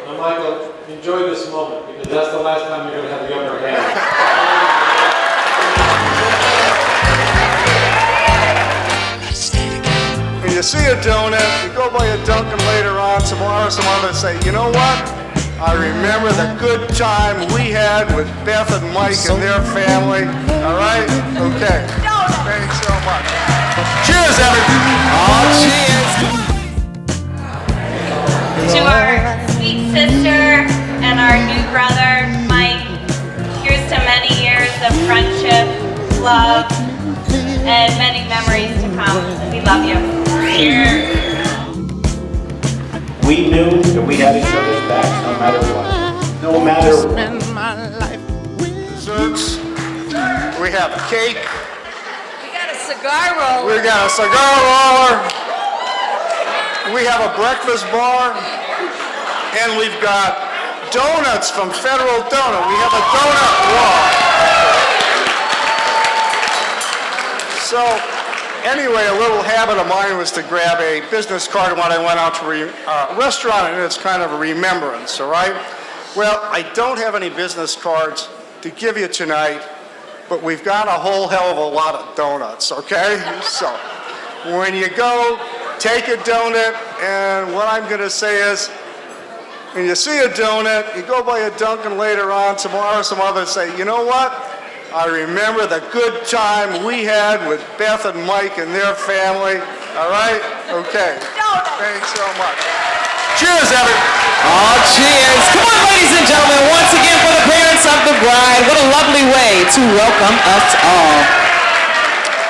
Now, Michael, enjoy this moment, because that's the last time you're going to have the upper hand. When you see a donut, you go by a Dunkin' later on, tomorrow some others say, you know what? I remember the good time we had with Beth and Mike and their family. All right? Okay. Thanks so much. Cheers, everybody. Oh, cheers. To our sweet sister and our new brother, Mike, here's to many years of friendship, love, and many memories to come. We love you. Cheers. We knew that we had each other's backs no matter what. No matter what. Desserts. We have a cake. We got a cigar roll. We got a cigar roller. We have a breakfast bar. And we've got donuts from Federal Donut. We have a donut wall. So, anyway, a little habit of mine was to grab a business card when I went out to a restaurant, and it's kind of a remembrance, all right? Well, I don't have any business cards to give you tonight, but we've got a whole hell of a lot of donuts, okay? So, when you go, take a donut, and what I'm going to say is, when you see a donut, you go by a Dunkin' later on, tomorrow some others say, you know what? I remember the good time we had with Beth and Mike and their family. All right? Okay. Thanks so much. Cheers, everybody. Oh, cheers. Come on, ladies and gentlemen, once again for the parents of the bride. What a lovely way to welcome us all.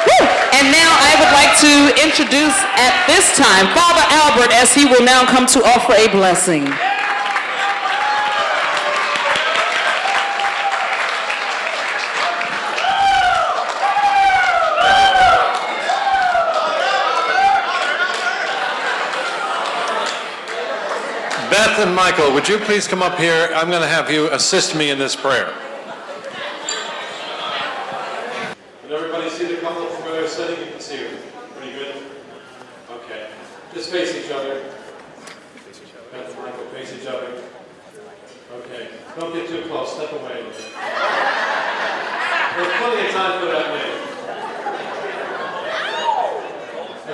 Woo! And now I would like to introduce at this time Father Albert, as he will now come to offer a blessing. Beth and Michael, would you please come up here? I'm going to have you assist me in this prayer. Can everybody see the couple from where they're sitting? You can see them. Pretty good? Okay. Just face each other. Beth and Michael, face each other. Okay. Don't get too close. Step away a little bit. There's plenty of time for that later.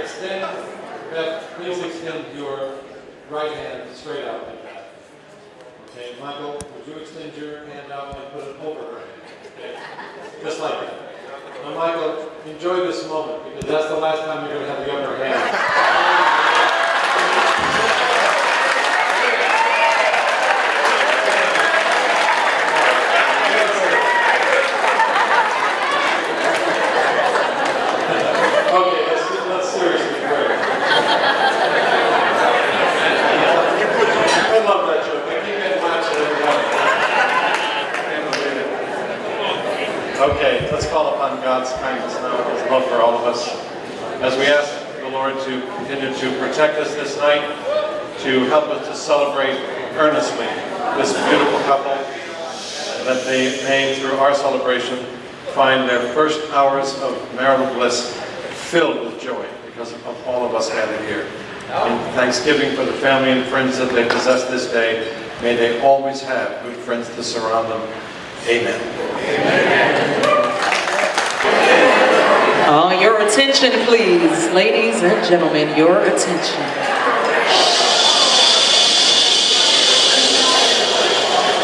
Extend, Beth, please extend your right hand straight out like that. Okay, Michael, would you extend your hand out and put it over her hand? Okay, just like that. Now, Michael, enjoy this moment, because that's the last time you're going to have the upper hand. Okay, let's seriously pray. I love that joke. I keep getting laughs at every one. Okay, let's call upon God's kindness now, His love for all of us, as we ask the Lord to continue to protect us this night, to help us to celebrate earnestly this beautiful couple, that they may, through our celebration, find their first hours of marital bliss filled with joy because of all of us gathered here. In thanksgiving for the family and friends that they possess this day, may they always have good friends to surround them. Amen. Amen. Your attention, please. Ladies and gentlemen, your attention.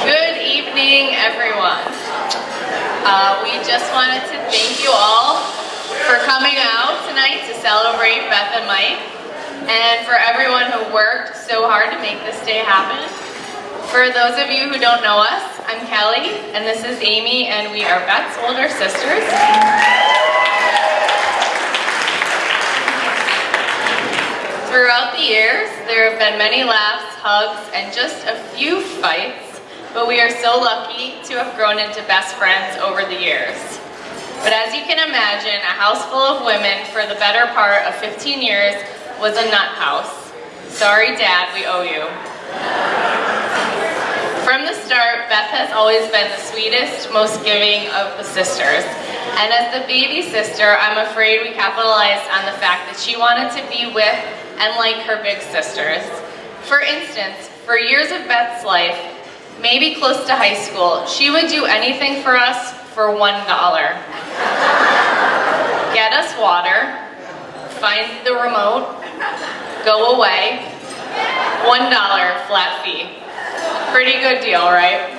Good evening, everyone. We just wanted to thank you all for coming out tonight to celebrate Beth and Mike, and for everyone who worked so hard to make this day happen. For those of you who don't know us, I'm Kelly, and this is Amy, and we are Beth's older sisters. Throughout the years, there have been many laughs, hugs, and just a few fights, but we are so lucky to have grown into best friends over the years. But as you can imagine, a house full of women for the better part of 15 years was a nut house. Sorry, Dad, we owe you. From the start, Beth has always been the sweetest, most giving of the sisters. And as the baby sister, I'm afraid we capitalized on the fact that she wanted to be with and like her big sisters. For instance, for years of Beth's life, maybe close to high school, she would do anything for us for $1. Get us water, find the remote, go away, $1 flat fee. Pretty good deal, right?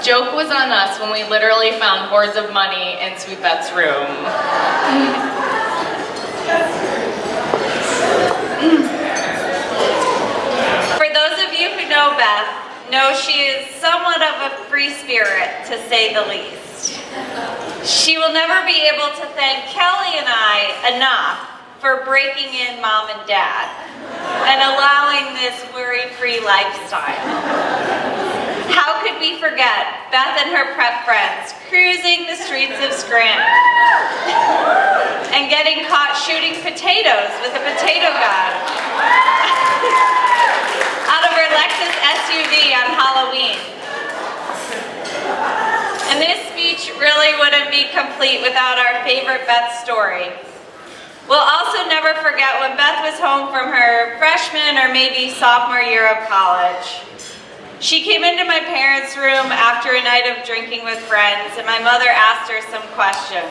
Joke was on us when we literally found hoards of money in Sweet Beth's room. For those of you who know Beth, know she is somewhat of a free spirit, to say the least. She will never be able to thank Kelly and I enough for breaking in Mom and Dad and allowing this worry-free lifestyle. How could we forget Beth and her prep friends cruising the streets of Scranton and getting caught shooting potatoes with a potato gun out of her Lexus SUV on Halloween. And this speech really wouldn't be complete without our favorite Beth story. We'll also never forget when Beth was home from her freshman or maybe sophomore year of college. She came into my parents' room after a night of drinking with friends, and my mother asked her some questions.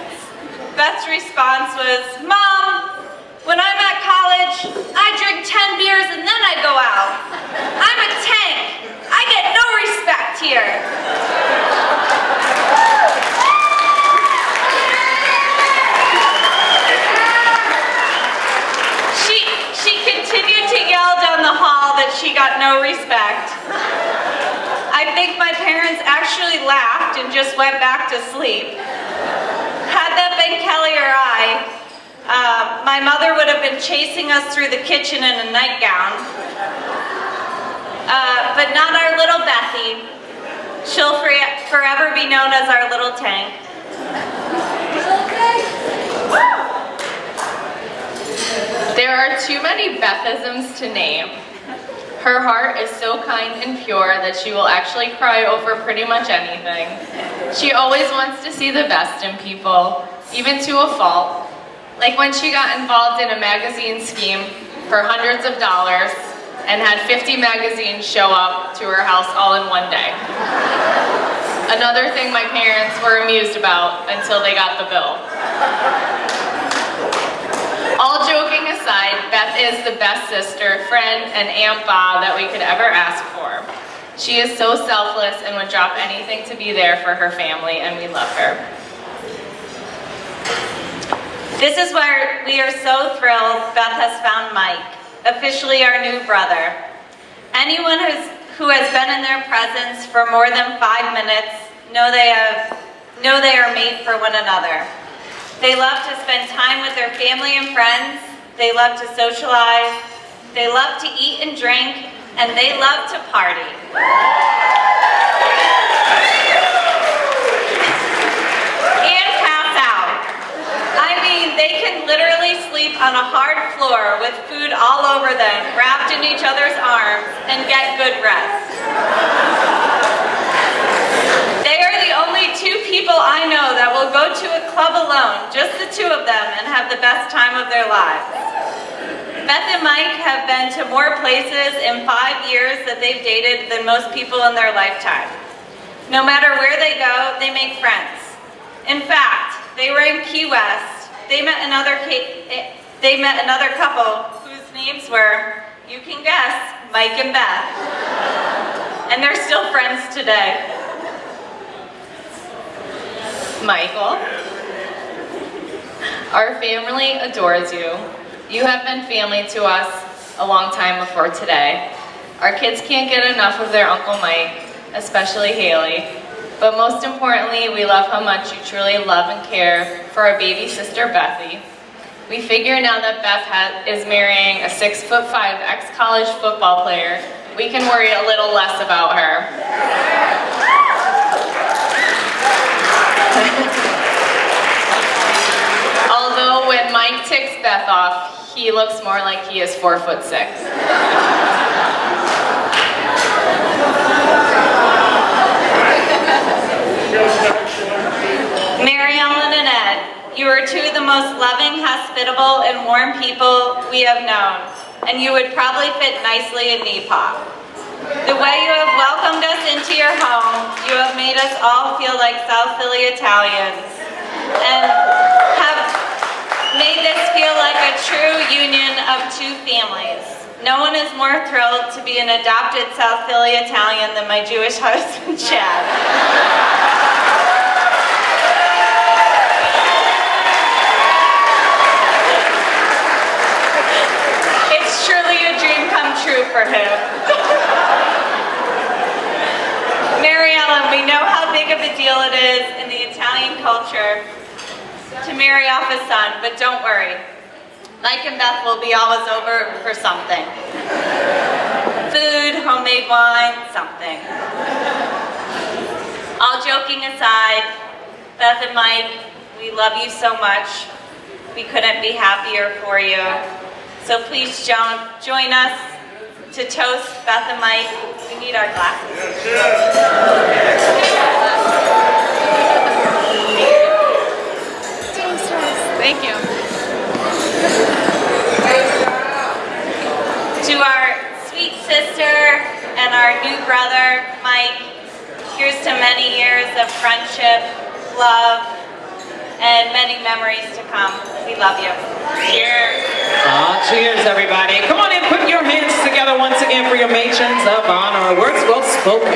Beth's response was, "Mom, when I'm at college, I drink 10 beers and then I go out. I'm a tank. I get no respect here." She continued to yell down the hall that she got no respect. I think my parents actually laughed and just went back to sleep. Had that been Kelly or I, my mother would have been chasing us through the kitchen in a nightgown. But not our little Bethy. She'll forever be known as our little tank. There are too many Bethisms to name. Her heart is so kind and pure that she will actually cry over pretty much anything. She always wants to see the best in people, even to a fault. Like when she got involved in a magazine scheme for hundreds of dollars and had 50 magazines show up to her house all in one day. Another thing my parents were amused about until they got the bill. All joking aside, Beth is the best sister, friend, and Aunt Ba that we could ever ask for. She is so selfless and would drop anything to be there for her family, and we love her. This is where we are so thrilled Beth has found Mike, officially our new brother. Anyone who has been in their presence for more than 5 minutes know they are made for one another. They love to spend time with their family and friends. They love to socialize. They love to eat and drink, and they love to party. And pass out. I mean, they can literally sleep on a hard floor with food all over them, wrapped in each other's arms, and get good rest. They are the only two people I know that will go to a club alone, just the two of them, and have the best time of their lives. Beth and Mike have been to more places in 5 years that they've dated than most people in their lifetime. No matter where they go, they make friends. In fact, they were in Key West. They met another couple whose names were, you can guess, Mike and Beth. And they're still friends today. Michael, our family adores you. You have been family to us a long time before today. Our kids can't get enough of their Uncle Mike, especially Haley. But most importantly, we love how much you truly love and care for our baby sister, Bethy. We figure now that Beth is marrying a 6'5" ex-college football player, we can worry a little less about her. Although when Mike ticks Beth off, he looks more like he is 4'6". Mary Ellen and Ed, you are two of the most loving, hospitable, and warm people we have known, and you would probably fit nicely in Nepal. The way you have welcomed us into your home, you have made us all feel like South Philly Italians and have made this feel like a true union of two families. No one is more thrilled to be an adopted South Philly Italian than my Jewish husband, Chad. It's truly a dream come true for him. Mary Ellen, we know how big of a deal it is in the Italian culture to marry off a son, but don't worry. Mike and Beth will be always over for something. Food, homemade wine, something. All joking aside, Beth and Mike, we love you so much. We couldn't be happier for you. So please join us to toast Beth and Mike. We need our glasses. Thank you. To our sweet sister and our new brother, Mike, here's to many years of friendship, love, and many memories to come. We love you. Cheers. Cheers, everybody. Come on and put your hands together once again for your matrons of honor. Words well spoken.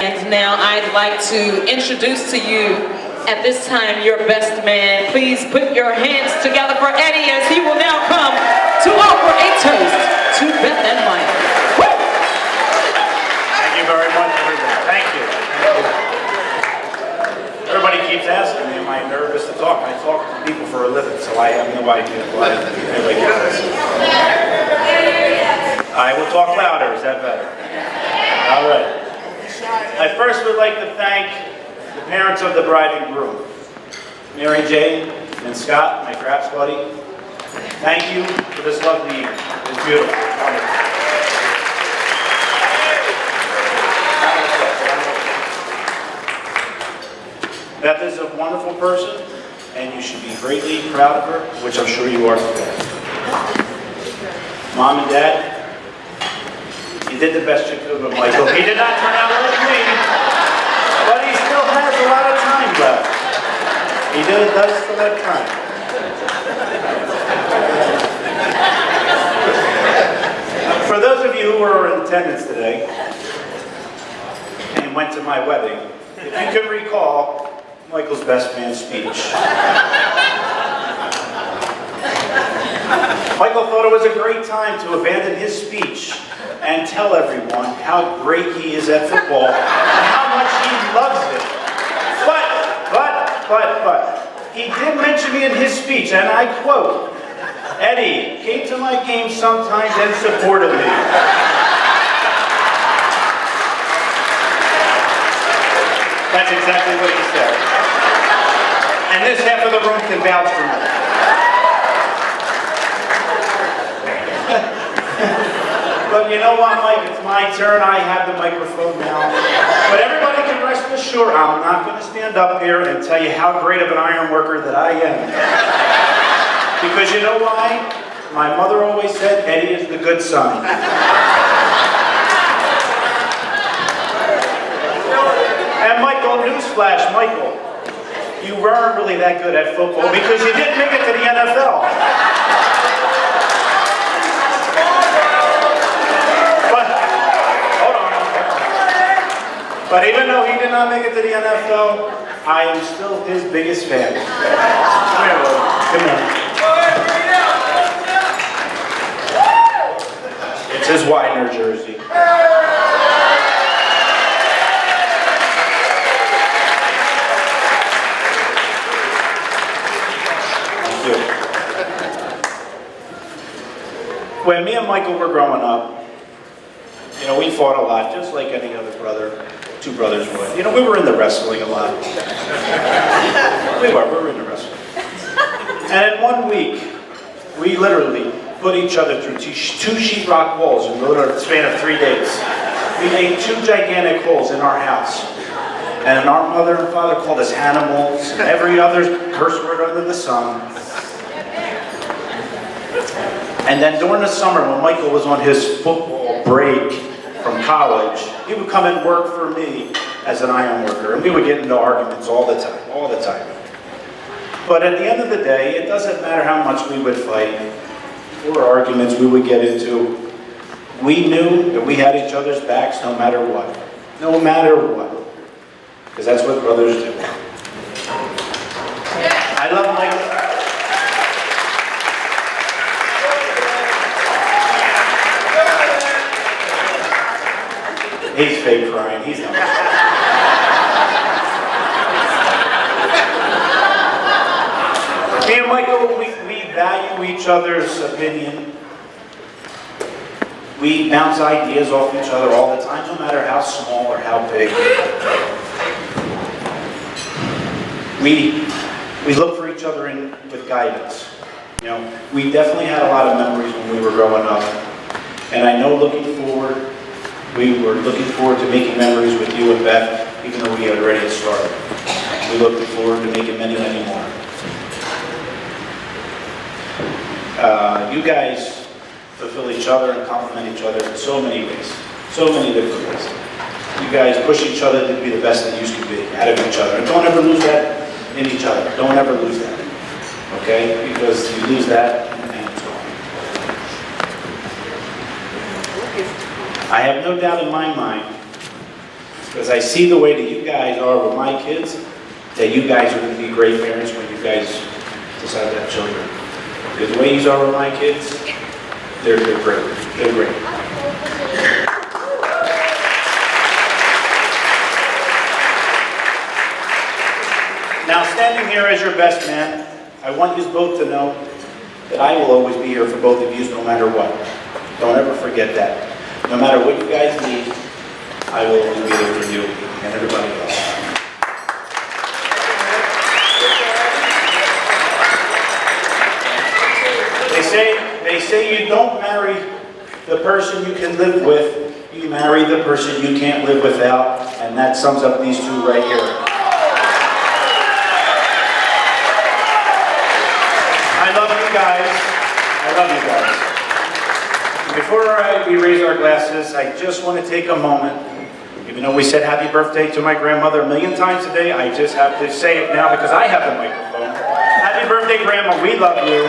And now I'd like to introduce to you at this time your best man. Please put your hands together for Eddie as he will now come to offer a toast to Beth and Mike. Woo! Thank you very much, everybody. Thank you. Everybody keeps asking me, am I nervous to talk? I talk to people for a living, so I have no idea why anybody gets this. I will talk louder, is that better? All right. I first would like to thank the parents of the bride and groom, Mary Jane and Scott, my craps buddy. Thank you for this lovely year. It's beautiful. Wonderful. Beth is a wonderful person, and you should be greatly proud of her, which I'm sure you are today. Mom and Dad, you did the best you could with Michael. He did not turn out like me, but he still has a lot of time left. He does still have time. For those of you who were in attendance today and went to my wedding, if you can recall Michael's best man speech. Michael thought it was a great time to abandon his speech and tell everyone how great he is at football and how much he loves it. But, he did mention me in his speech, and I quote, Eddie came to my games sometimes and supported me. That's exactly what he said. And this half of the room can vouch for me. But you know what, Mike? It's my turn. I have the microphone now. But everybody can rest assured I'm not going to stand up here and tell you how great of an iron worker that I am. Because you know why? My mother always said, Eddie is the good son. And Michael, newsflash, Michael, you weren't really that good at football because you didn't make it to the NFL. But even though he did not make it to the NFL, I am still his biggest fan. Come here, Lord. Come here. It's his Widener jersey. Thank you. When me and Michael were growing up, you know, we fought a lot, just like any other brother. Two brothers would. You know, we were in the wrestling a lot. We were in the wrestling. And in 1 week, we literally put each other through two sheetrock walls in the span of 3 days. We made 2 gigantic holes in our house. And our mother and father called us animals and every other curse word under the sun. And then during the summer, when Michael was on his football break, from college, he would come and work for me as an iron worker, and we would get into arguments all the time. But at the end of the day, it doesn't matter how much we would fight or arguments we would get into. We knew that we had each other's backs no matter what. No matter what. Because that's what brothers do. I love Michael. He's fake crying. He's not. Me and Michael, we value each other's opinion. We bounce ideas off each other all the time, no matter how small or how big. We look for each other with guidance. You know, we definitely had a lot of memories when we were growing up. And I know we were looking forward to making memories with you and Beth, even though we had already started. We looked forward to making many, many more. You guys fulfill each other and complement each other in so many ways, so many different ways. You guys push each other to be the best that you can be out of each other. And don't ever lose that in each other. Don't ever lose that. Okay? Because you lose that and it's gone. I have no doubt in my mind, because I see the way that you guys are with my kids, that you guys are going to be great parents when you guys decide to have children. Because the way you are with my kids, they're great. They're great. Now, standing here as your best man, I want you both to know that I will always be here for both of you no matter what. Don't ever forget that. No matter what you guys need, I will always be there for you and everybody else. They say you don't marry the person you can live with, you marry the person you can't live without, and that sums up these two right here. I love you guys. I love you guys. Before we raise our glasses, I just want to take a moment. Even though we said happy birthday to my grandmother a million times today, I just have to say it now because I have the microphone. Happy birthday, Grandma. We love you.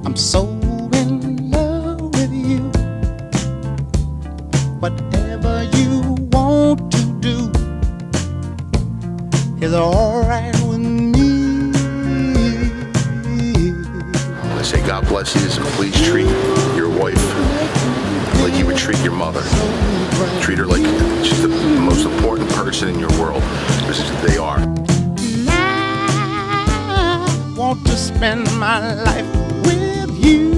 I'm so in love with you. Whatever you want to do is alright with me. I say God bless you, and please treat your wife like you would treat your mother. Treat her like she's the most important person in your world, because they are. I want to spend my life with you.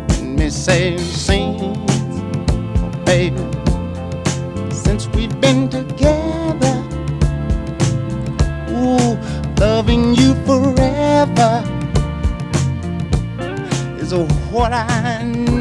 Let me say, sing, oh baby, since we've been together, ooh, loving you forever is what I need.